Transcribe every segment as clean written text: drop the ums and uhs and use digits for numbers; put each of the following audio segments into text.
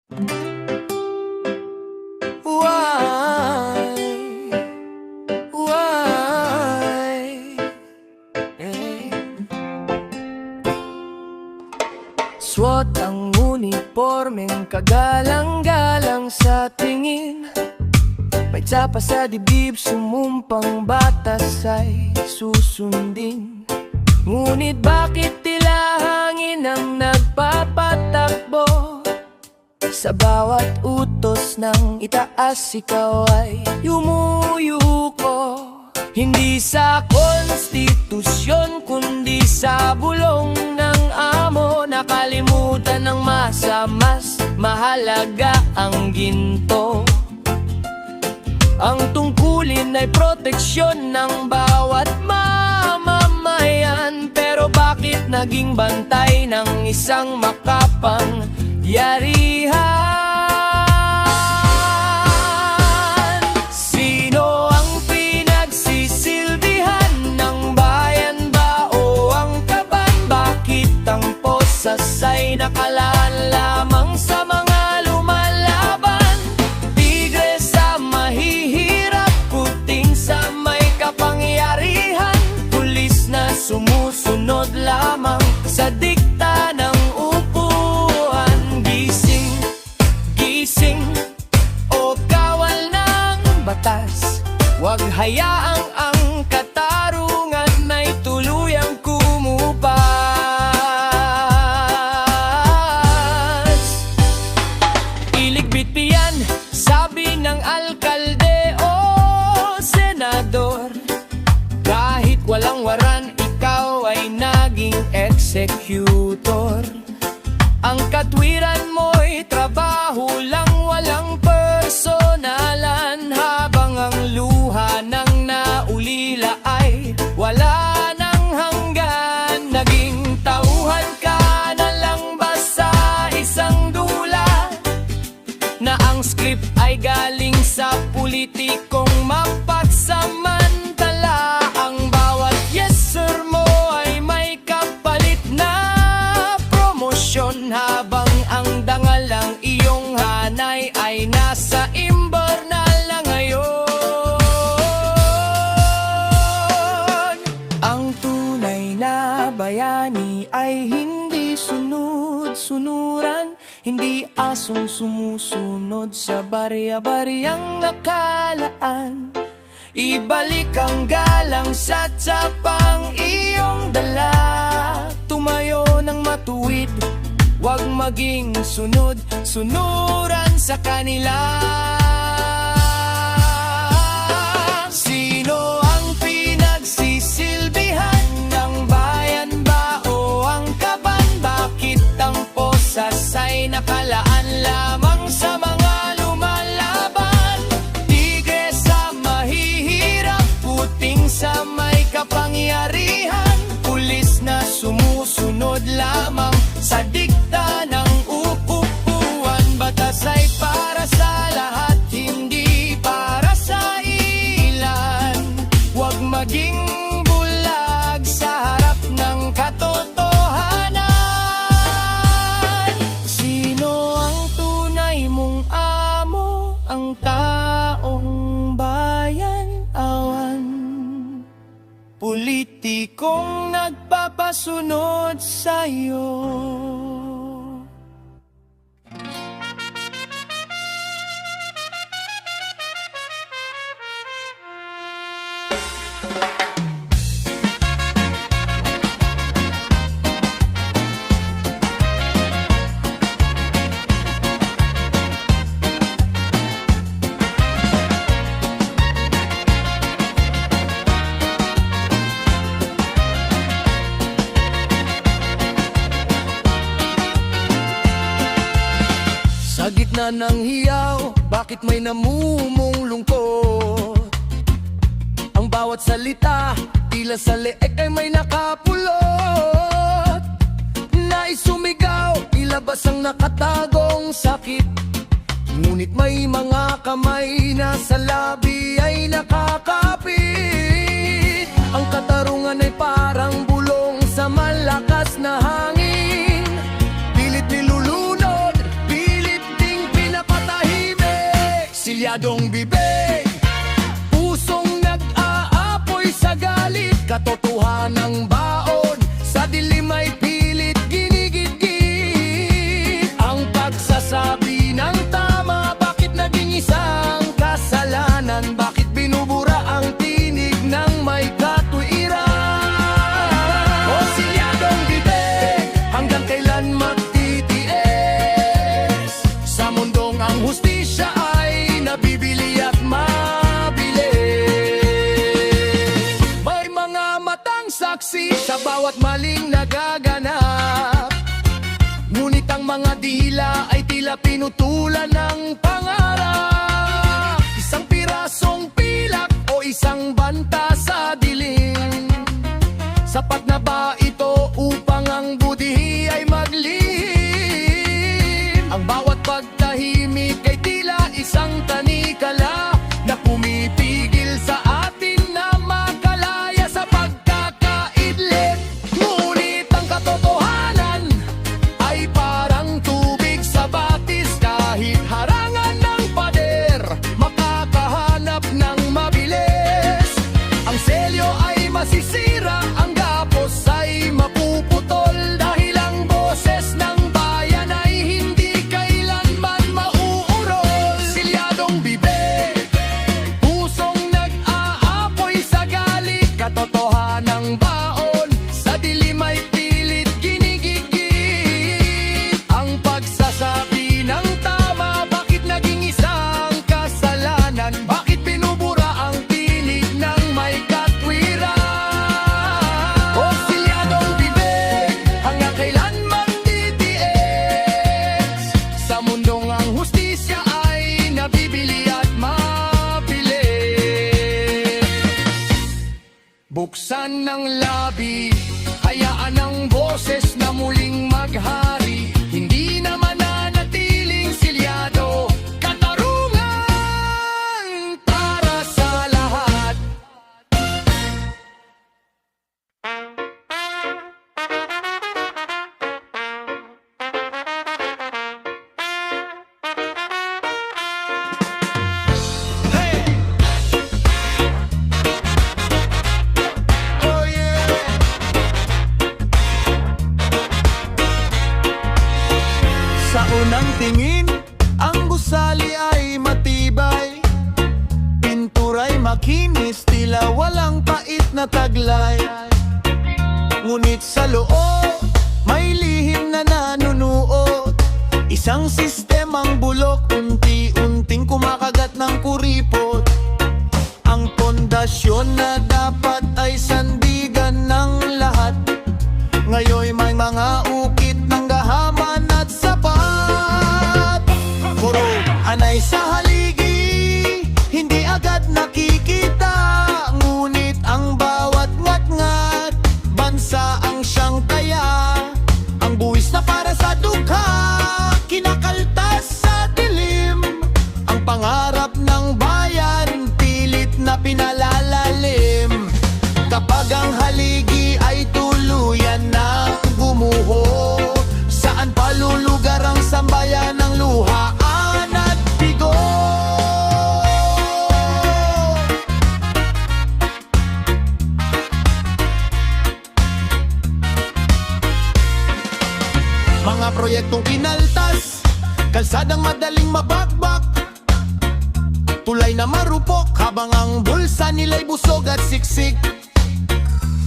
Why? Why? Eh. Suot ang unipormeng kagalang-galang sa tingin. May tsapa sa dibdib, sumumpang batas ay susundin. Ngunit bakit tila hangin ang nagpapatakbo? Sa bawat utos ng itaas, ikaw ay yumuyuko. Hindi sa konstitusyon, kundi sa bulong ng amo. Nakalimutan ng masa, mas mahalaga ang ginto. Ang tungkulin ay proteksyon ng bawat mamamayan. Pero bakit naging bantay ng isang makapangyarihan? Sino ang pinagsisilbihan ng bayan ba o ang kaban? Bakit ang posas ay nakalaan lamang sa mga lumalaban? Tigre sa mahihirap, puting sa may kapangyarihan, pulis na sumusunod lamang sa dikta ng upuan. Gising, gising, o kawal ng batas. Huwag hayaang ang katarungan ay tuluyang kumupas. Iligpit piyan, sabi ng alkalde o senador. Kahit walang waran, ikaw ay naging executor. Ang katwiran mo'y trabaho lang, walang personalan. Habang ang luha ng naulila ay wala nang hanggan. Naging tauhan ka na lang ba sa isang dula? Na ang script ay galing sa politikong mapagsamantala. Ang bawat yes sir mo ay may kapalit na promosyon. Habang ang dangalang iyong hanay ay nasa imbernal na ngayon. Ang tunay na bayani ay hindi sunod-sunuran, hindi asong sumusunod sa barya-baryang nakalaan. Ibalik ang galang sa tsapang iyong dala. Tumayo ng matuwid, huwag maging sunod-sunuran sa kanila. Sino ang pinagsisilbihan ng bayan ba o ang kaban? Bakit ang posas ay nakalaan lamang sa mga lumalaban? Tigre sa mahihirap, puting sa may kapangyarihan, pulis na sumusunod lamang sa dikta ng upuan. Batas ay para sa lahat, hindi para sa ilan. Huwag maging bulag sa harap ng katotohanan. Sino ang tunay mong amo? Ang taong bayan awan. Politikong nagpapasunod sa'yo. Sa gitna ng hiyaw, bakit may namumong lungkot? Ang bawat salita, tila sa leeg ay may nakapulot. Nais sumigaw, ilabas ang nakatagong sakit. Ngunit may mga kamay na sa labi ay nakakapit. Ang katarungan ay parang bulong sa malakas na hangin. Pilit nilulunod, pilit ding silyadong bibig, pusong nag-aapoy sa galit, katotohanang baon, sa dilim ay pilit ginigit-git. Ang pagsasabi ng tama, bakit naging isang kasalanan? Bakit binubura ang tinig ng may katwiran? O silyadong bibig, hanggang kailan magtitiis? Sa mundong ang hustisya ay nabibili at mabili. May mga matang saksi sa bawat maling nagaganap, ngunit ang mga dila ay tila pinutulan ng pangarap. Isang pirasong pilak o isang banta sa dilim, sapat na ba ito upang ang budhi ay maglihim? Ang bawat pagtahimik ay tila isang tanikala na pumipigil sa atin na makalaya sa pagkakaidlip. Ngunit ang katotohanan ay parang tubig sa batis, kahit harangan ng pader, makakahanap ng mabilis. Ang selyo ay masisira, ang gapos ay mapuputol, dahil ang boses ng bayan ay hindi kailanman mauurol. Silyadong bibig, pusong nag-aapoy sa galit, katotohanang baon, sa dilim ay pilit ginigigit. Ang pagsasabi ng tama, bakit naging isang kasalanan? Bakit binubura ang tinig ng may katwiran? O silyadong bibig, hanggang kailan magtitiis? Sa mundong ang hustisya ay nabibili at mabili. Buksan ng labi, hayaan ang boses na muling maghari, hindi na mananatiling silyado. Katarungan para sa lahat. Oh yeah! Sa unang tingin, ang gusali ay matibay, pintura'y makinis, tila walang pait na taglay. Ngunit sa loob, may lihim na nanunuot, isang sistemang bulok, unti-unting kumakagat ng kuripot. Ang pundasyon na dapat ay sandigan ng lahat, ngayon may mga ukit ng gahaman at sapat. Puro anay sa haligi, hindi agad nakikita, ngunit ang bawat ngat-ngat, bansa ang siyang taya. Ang buwis na para sa dukha, kinakaltas sa dilim, ang pangarap ng bayan, pilit na pinalalalim. Kapag ang haligi ay tuluyan na gumuho, saan palulugar ang sambayan ng luhaan at bigo? Mga proyektong kinaltas, kalsadang madaling mabagbak, tulay na marupok habang ang bulsa nila'y busog at siksik.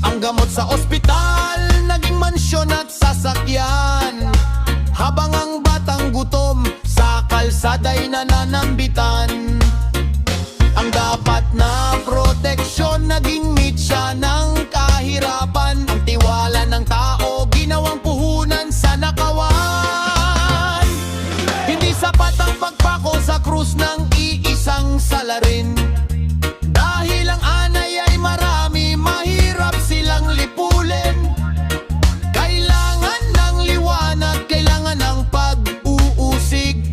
Ang gamot sa ospital, naging mansyon at sasakyan, habang ang batang gutom sa kalsada'y nananambitan. Ang dapat na proteksyon, naging mitya ng kahirapan. Ang tiwala ng tao, ginawang puhunan sa nakawan. Hindi sapat ang pagpako sa krus ng iisang salarin, dahil ang anay ay marami, mahirap silang lipulin. Kailangan ng liwanag, kailangan ng pag-uusig,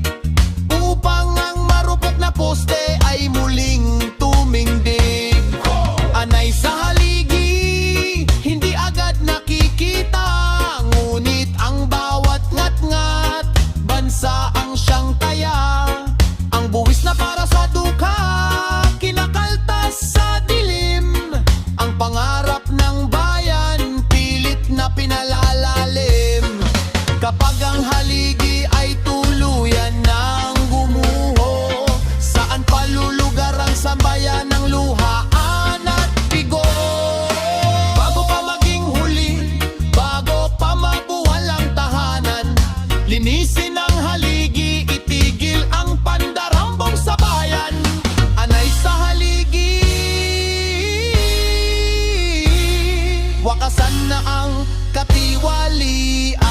upang ang marupok na poste ay muling tumindig. Anay sa haligi, hindi agad nakikita, ngunit ang bawat ngat-ngat, bansa ang siyang taya. Ang buwis na para sa haligi ay tuluyan ng gumuho. Saan palulugar ang sambayan ng luhaan at bigo? Bago pa maging huli, bago pa mabuwal ang tahanan, linisin ang haligi, itigil ang pandarambong sa bayan. Anay sa haligi, wakasan na ang katiwalian.